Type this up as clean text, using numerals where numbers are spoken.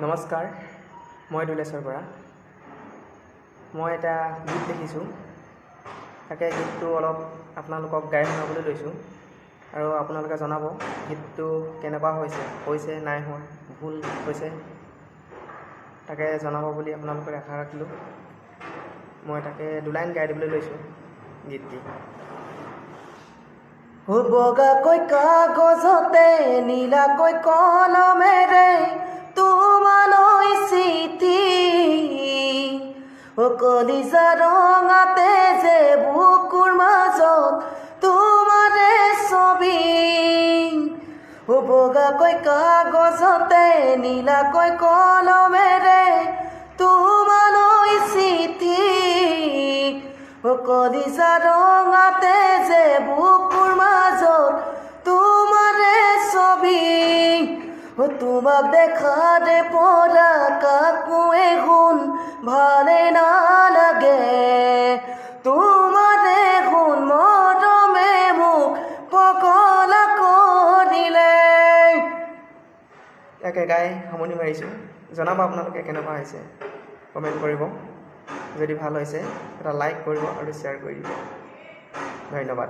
নমস্কাৰ, মই দুলেশ্বৰ বৰা। মই এটা গীত লিখিছোঁ, তাকে গীতটো অলপ আপোনালোকক গাই শুনাবলৈ লৈছোঁ আৰু আপোনালোকে জনাব গীতটো কেনেকুৱা হৈছে নাই হোৱা, ভুল হৈছে, তাকে জনাব বুলি আপোনালোকৰ আশা ৰাখিলোঁ। মই তাকে দুলাইন গাই দিবলৈ লৈছোঁ গীতটি। বগাকৈ কাগজতে নীলাকৈ কলমেৰে তোমালৈ চিঠি, কলিজা ৰঙাতে যে বুকুৰ মাজত তোমাৰে ছবি। বগাকৈ কাগজতে নীলাকৈ কলমেৰে তোমালৈ চিঠি, কলিজা ৰঙাতে যে বুকুৰ মাজত তোমাৰে ছবি। তোমাক দেখাতে পৰা কাকোৱে গুণ ভালে নালাগে, তোমাৰে গুণ মৰমে মোক পগলা কৰিলে। ইয়াকে গাই সামৰণি মাৰিছোঁ। জনাব আপোনালোকে কেনেকুৱা হৈছে, কমেণ্ট কৰিব। যদি ভাল হৈছে এটা লাইক কৰিব আৰু শ্বেয়াৰ কৰি দিব। ধন্যবাদ।